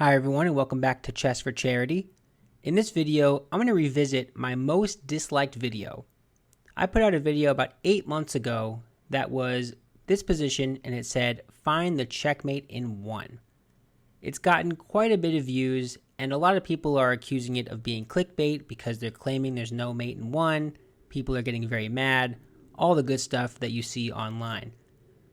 Hi everyone and welcome back to Chess for Charity. In this video, I'm going to revisit my most disliked video. I put out a video about 8 months ago that was this position and it said, find the checkmate in 1. It's gotten quite a bit of views and a lot of people are accusing it of being clickbait because they're claiming there's no mate in 1. People are getting very mad, all the good stuff that you see online.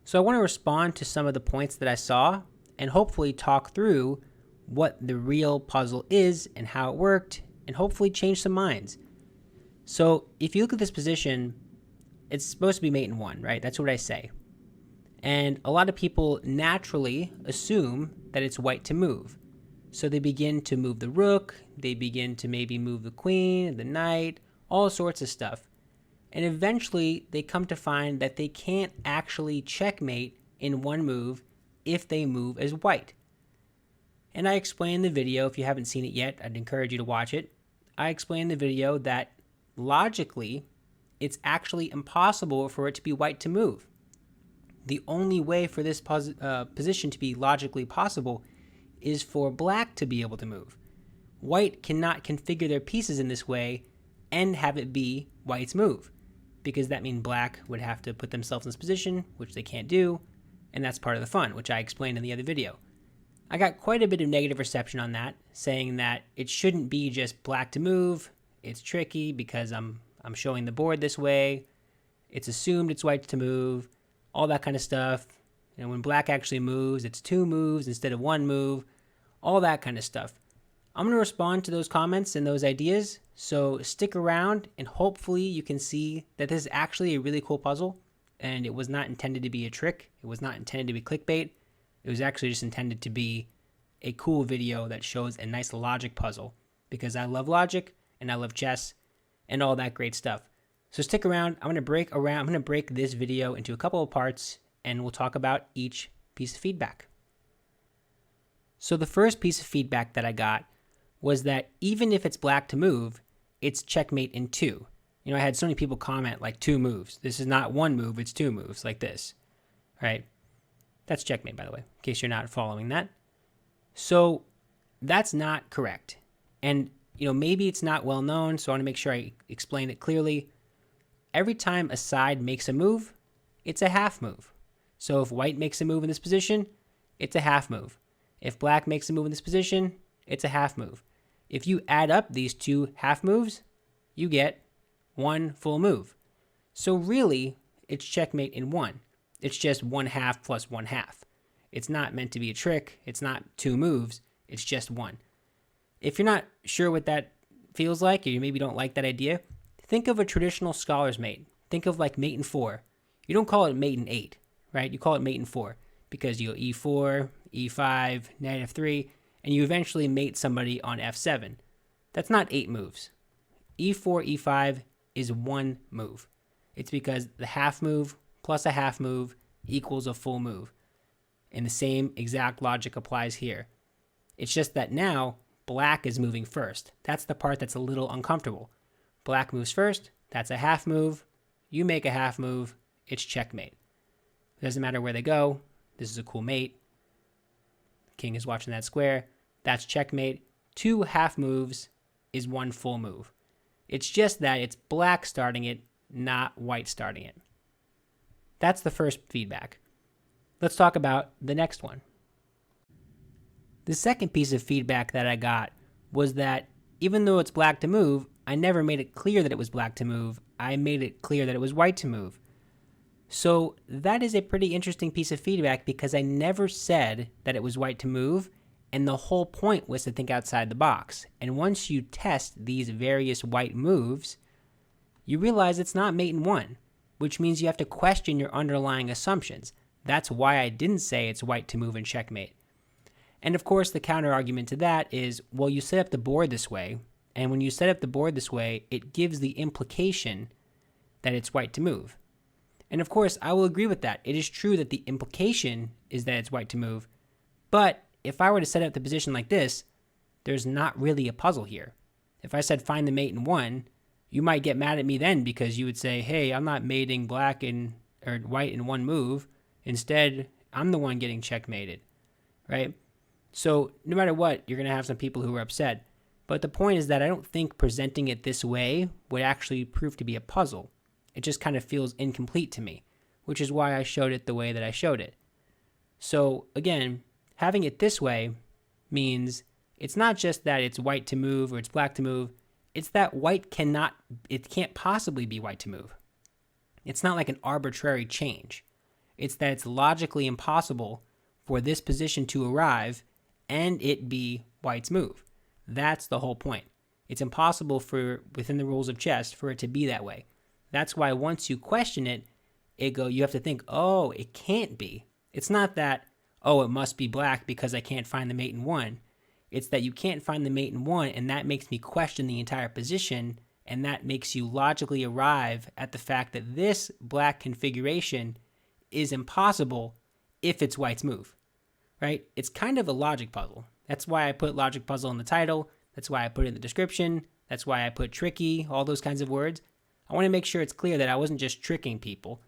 So I want to respond to some of the points that I saw and hopefully talk through what the real puzzle is and how it worked, and hopefully change some minds. So if you look at this position, it's supposed to be mate in 1, right? That's what I say. And a lot of people naturally assume that it's white to move. So they begin to move the rook, they begin to maybe move the queen, the knight, all sorts of stuff. And eventually they come to find that they can't actually checkmate in 1 move if they move as white. And I explained in the video, if you haven't seen it yet, I'd encourage you to watch it. I explained in the video that logically, it's actually impossible for it to be white to move. The only way for this position to be logically possible is for black to be able to move. White cannot configure their pieces in this way and have it be white's move, because that means black would have to put themselves in this position, which they can't do, and that's part of the fun, which I explained in the other video. I got quite a bit of negative reception on that, saying that it shouldn't be just black to move. It's tricky because I'm showing the board this way. It's assumed it's white to move, all that kind of stuff. And when black actually moves, it's 2 moves instead of 1 move, all that kind of stuff. I'm going to respond to those comments and those ideas, so stick around and hopefully you can see that this is actually a really cool puzzle and it was not intended to be a trick. It was not intended to be clickbait. It was actually just intended to be a cool video that shows a nice logic puzzle because I love logic and I love chess and all that great stuff. So stick around. I'm going to break this video into a couple of parts and we'll talk about each piece of feedback. So the first piece of feedback that I got was that even if it's black to move, it's checkmate in 2. You know, I had so many people comment like 2 moves. This is not 1 move, it's 2 moves like this, right? That's checkmate, by the way, in case you're not following that. So that's not correct. And, maybe it's not well known, so I want to make sure I explain it clearly. Every time a side makes a move, it's a half move. So if white makes a move in this position, it's a half move. If black makes a move in this position, it's a half move. If you add up these 2 half moves, you get 1 full move. So really, it's checkmate in 1. It's just 1/2 plus 1/2. It's not meant to be a trick. It's not 2 moves. It's just 1. If you're not sure what that feels like, or you maybe don't like that idea, think of a traditional scholar's mate. Think of like mate in 4. You don't call it mate in 8, right? You call it mate in 4 because you go E4, E5, knight F3, and you eventually mate somebody on F7. That's not 8 moves. E4, E5 is 1 move. It's because the half move plus a half move equals a full move. And the same exact logic applies here. It's just that now black is moving first. That's the part that's a little uncomfortable. Black moves first, that's a half move. You make a half move, it's checkmate. It doesn't matter where they go. This is a cool mate. King is watching that square. That's checkmate. 2 half moves is 1 full move. It's just that it's black starting it, not white starting it. That's the first feedback. Let's talk about the next one. The second piece of feedback that I got was that even though it's black to move, I never made it clear that it was black to move. I made it clear that it was white to move. So that is a pretty interesting piece of feedback because I never said that it was white to move, and the whole point was to think outside the box. And once you test these various white moves, you realize it's not mate in 1. Which means you have to question your underlying assumptions. That's why I didn't say it's white to move and checkmate. And of course, the counter argument to that is, well, you set up the board this way, and when you set up the board this way, it gives the implication that it's white to move. And of course, I will agree with that. It is true that the implication is that it's white to move, but if I were to set up the position like this, there's not really a puzzle here. If I said find the mate in 1, you might get mad at me then because you would say, hey, I'm not mating black or white in 1 move. Instead, I'm the one getting checkmated, right? So no matter what, you're going to have some people who are upset. But the point is that I don't think presenting it this way would actually prove to be a puzzle. It just kind of feels incomplete to me, which is why I showed it the way that I showed it. So again, having it this way means it's not just that it's white to move or it's black to move. It's that it can't possibly be white to move. It's not like an arbitrary change. It's that it's logically impossible for this position to arrive and it be white's move. That's the whole point. It's impossible for, within the rules of chess, for it to be that way. That's why once you question it, you have to think, oh, it can't be. It's not that, oh, it must be black because I can't find the mate in one. It's that you can't find the mate in one, and that makes me question the entire position, and that makes you logically arrive at the fact that this black configuration is impossible if it's white's move, right? It's kind of a logic puzzle. That's why I put logic puzzle in the title. That's why I put it in the description. That's why I put tricky, all those kinds of words. I want to make sure it's clear that I wasn't just tricking people.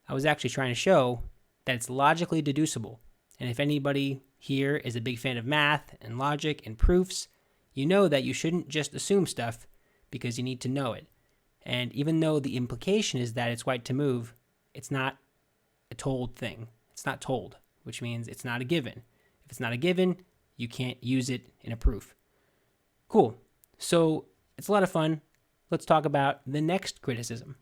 I was actually trying to show that it's logically deducible. And if anybody here is a big fan of math and logic and proofs, you know that you shouldn't just assume stuff because you need to know it. And even though the implication is that it's white to move, it's not a told thing. It's not told, which means it's not a given. If it's not a given, you can't use it in a proof. Cool. So it's a lot of fun. Let's talk about the next criticism.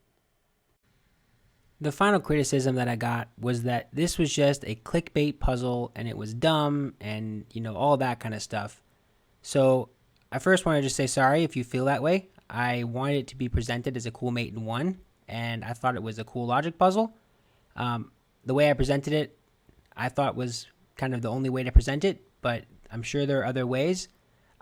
The final criticism that I got was that this was just a clickbait puzzle and it was dumb and, all that kind of stuff. So I first want to just say sorry if you feel that way. I wanted it to be presented as a cool mate in one, and I thought it was a cool logic puzzle. The way I presented it, I thought was kind of the only way to present it, but I'm sure there are other ways.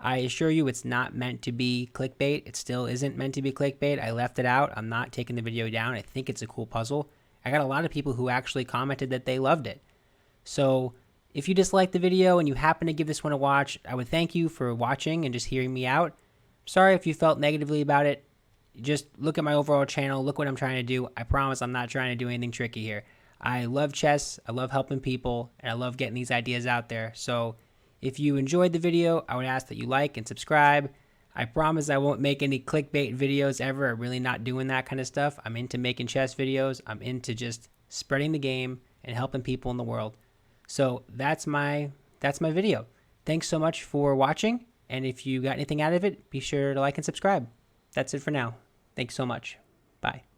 I assure you it's not meant to be clickbait. It still isn't meant to be clickbait. I left it out. I'm not taking the video down. I think it's a cool puzzle. I got a lot of people who actually commented that they loved it. So if you disliked the video and you happen to give this one a watch, I would thank you for watching and just hearing me out. Sorry if you felt negatively about it. Just look at my overall channel. Look what I'm trying to do. I promise I'm not trying to do anything tricky here. I love chess. I love helping people. And I love getting these ideas out there. So if you enjoyed the video, I would ask that you like and subscribe. I promise I won't make any clickbait videos ever. I'm really not doing that kind of stuff. I'm into making chess videos. I'm into just spreading the game and helping people in the world. So that's my video. Thanks so much for watching. And if you got anything out of it, be sure to like and subscribe. That's it for now. Thanks so much. Bye.